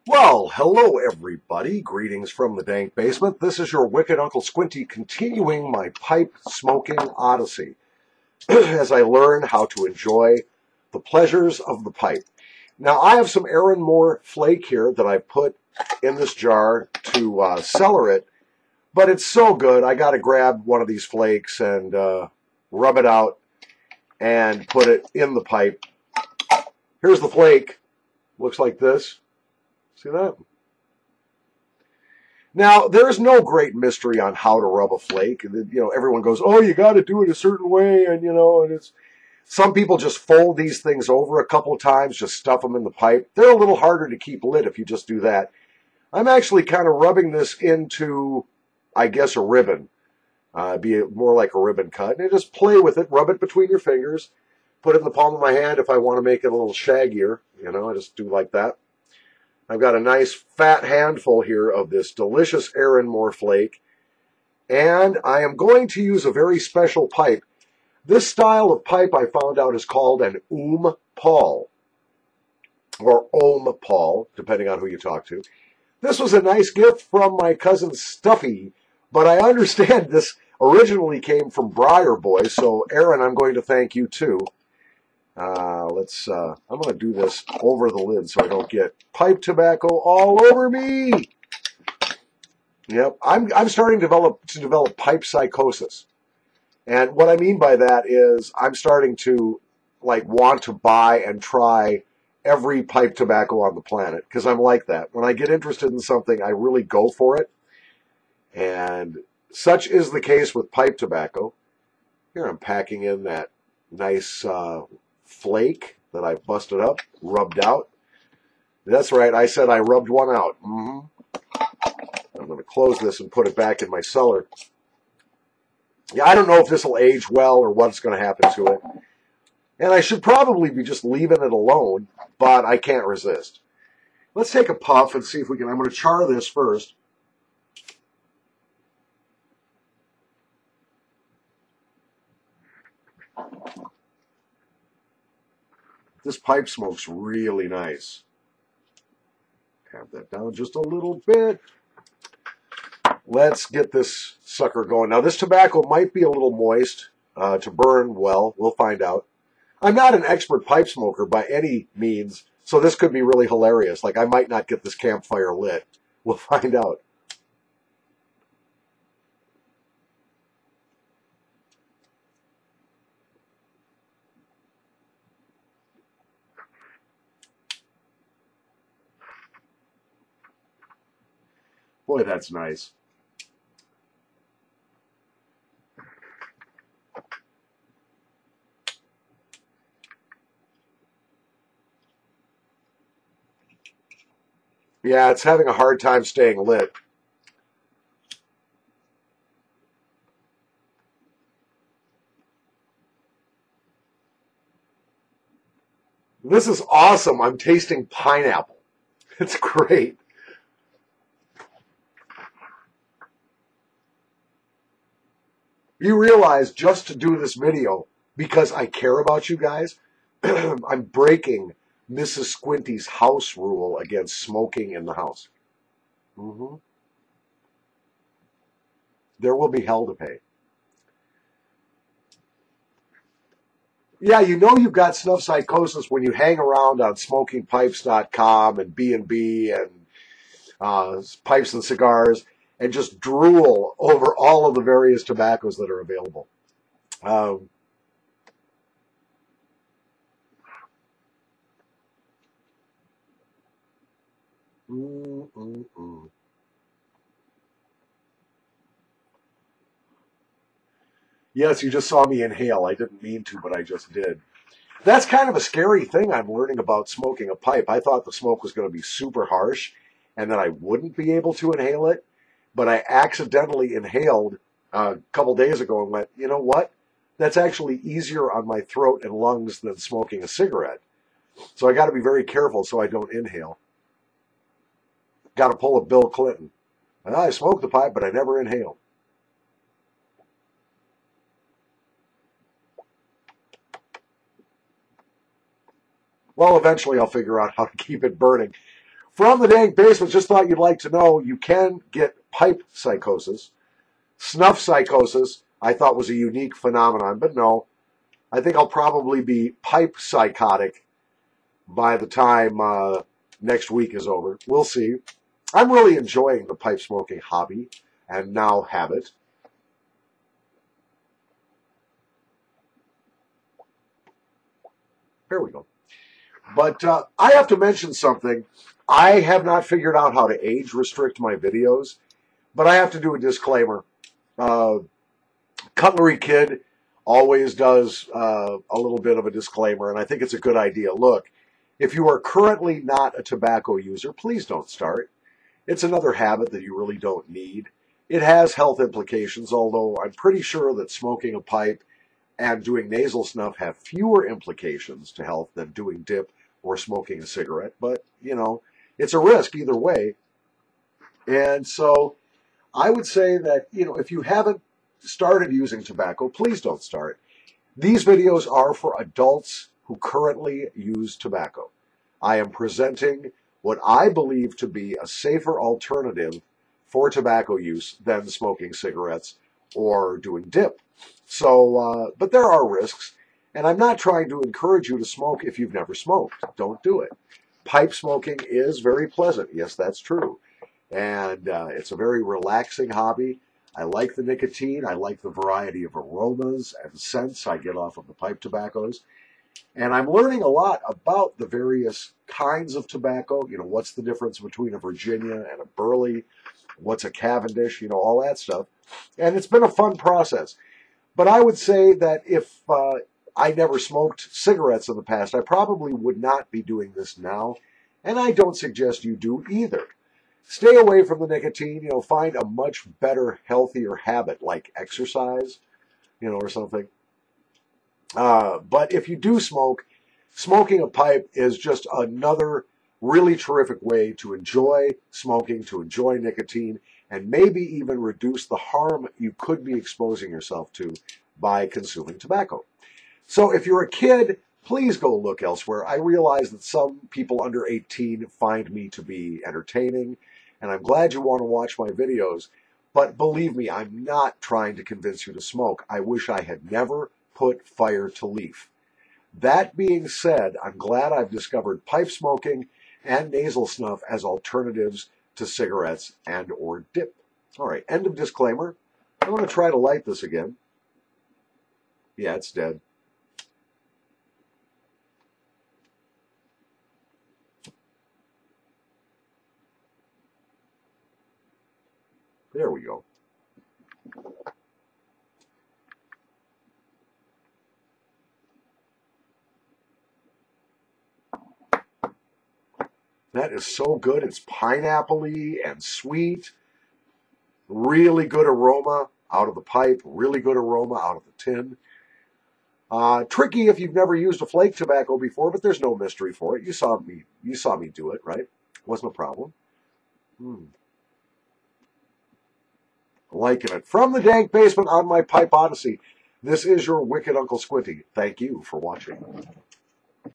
Well, hello everybody. Greetings from the dank basement. This is your wicked Uncle Squinty continuing my pipe smoking odyssey as I learn how to enjoy the pleasures of the pipe. Now, I have some Aaron Moore flake here that I put in this jar to cellar it, but it's so good I got to grab one of these flakes and rub it out and put it in the pipe. Here's the flake. Looks like this. See that? Now, there's no great mystery on how to rub a flake. You know, everyone goes, oh, you got to do it a certain way, and you know, and it's some people just fold these things over a couple of times, just stuff them in the pipe. They're a little harder to keep lit if you just do that. I'm actually kind of rubbing this into, I guess, a ribbon. Be more like a ribbon cut. And just play with it, rub it between your fingers, put it in the palm of my hand if I want to make it a little shaggier. You know, I just do like that. I've got a nice fat handful here of this delicious Aaron Moore flake, and I am going to use a very special pipe. This style of pipe I found out is called an Paul, or Paul, depending on who you talk to. This was a nice gift from my cousin Stuffy, but I understand this originally came from Briar Boy, so Aaron, I'm going to thank you too. I'm going to do this over the lid so I don't get pipe tobacco all over me. Yep, I'm starting to develop pipe psychosis. And what I mean by that is I'm starting to want to buy and try every pipe tobacco on the planet because I'm like that. When I get interested in something, I really go for it. And such is the case with pipe tobacco. Here I'm packing in that nice flake that I busted up, rubbed out. That's right, I said I rubbed one out. I'm going to close this and put it back in my cellar. Yeah, I don't know if this will age well or what's going to happen to it. And I should probably be just leaving it alone, but I can't resist. Let's take a puff and see if we can. I'm going to char this first. This pipe smokes really nice. Have that down just a little bit. Let's get this sucker going. Now, this tobacco might be a little moist to burn well. We'll find out. I'm not an expert pipe smoker by any means, so this could be really hilarious. Like, I might not get this campfire lit. We'll find out. Boy, that's nice. Yeah, it's having a hard time staying lit. This is awesome. I'm tasting pineapple. It's great. You realize just to do this video, because I care about you guys, I'm breaking Mrs. Squinty's house rule against smoking in the house. There will be hell to pay. Yeah, you know you've got snuff psychosis when you hang around on smokingpipes.com and B&B and Pipes and Cigars and just drool over all of the various tobaccos that are available. Yes, you just saw me inhale. I didn't mean to, but I just did. That's kind of a scary thing I'm learning about smoking a pipe. I thought the smoke was going to be super harsh and that I wouldn't be able to inhale it. But I accidentally inhaled a couple days ago and went, you know what? That's actually easier on my throat and lungs than smoking a cigarette. So I got to be very careful so I don't inhale. Got to pull a Bill Clinton. I smoked the pipe, but I never inhaled. Well, eventually I'll figure out how to keep it burning. From the dank basement, just thought you'd like to know, you can get pipe psychosis. Snuff psychosis, I thought was a unique phenomenon, but no. I think I'll probably be pipe psychotic by the time next week is over. We'll see. I'm really enjoying the pipe smoking hobby and now habit. There we go. But I have to mention something. I have not figured out how to age restrict my videos, but I have to do a disclaimer. Cutlery Kid always does a little bit of a disclaimer, and I think it's a good idea. Look, if you are currently not a tobacco user, please don't start. It's another habit that you really don't need. It has health implications, although I'm pretty sure that smoking a pipe and doing nasal snuff have fewer implications to health than doing dip or smoking a cigarette. But, you know, it's a risk either way. And so I would say that, you know, if you haven't started using tobacco, please don't start. These videos are for adults who currently use tobacco. I am presenting what I believe to be a safer alternative for tobacco use than smoking cigarettes or doing dip. So, but there are risks, and I'm not trying to encourage you to smoke if you've never smoked. Don't do it. Pipe smoking is very pleasant. Yes, that's true. And it's a very relaxing hobby. I like the nicotine. I like the variety of aromas and scents I get off of the pipe tobaccos. And I'm learning a lot about the various kinds of tobacco. You know, what's the difference between a Virginia and a Burley? What's a Cavendish? You know, all that stuff. And it's been a fun process. But I would say that if I never smoked cigarettes in the past, I probably would not be doing this now. And I don't suggest you do either. Stay away from the nicotine. You know, find a much better, healthier habit like exercise, you know, or something. But if you do smoke, smoking a pipe is just another really terrific way to enjoy smoking, to enjoy nicotine, and maybe even reduce the harm you could be exposing yourself to by consuming tobacco. So if you're a kid, please go look elsewhere. I realize that some people under 18 find me to be entertaining, and I'm glad you want to watch my videos, but believe me, I'm not trying to convince you to smoke. I wish I had never put fire to leaf. That being said, I'm glad I've discovered pipe smoking and nasal snuff as alternatives to cigarettes and or dip. All right, end of disclaimer. I'm going to try to light this again. Yeah, it's dead. There we go. That is so good. It's pineapple-y and sweet. Really good aroma out of the pipe. Really good aroma out of the tin. Tricky if you've never used a flake tobacco before, but there's no mystery for it. You saw me do it, right? Wasn't a problem. Liking it. From the dank basement on my Pipe Odyssey, this is your wicked Uncle Squinty. Thank you for watching.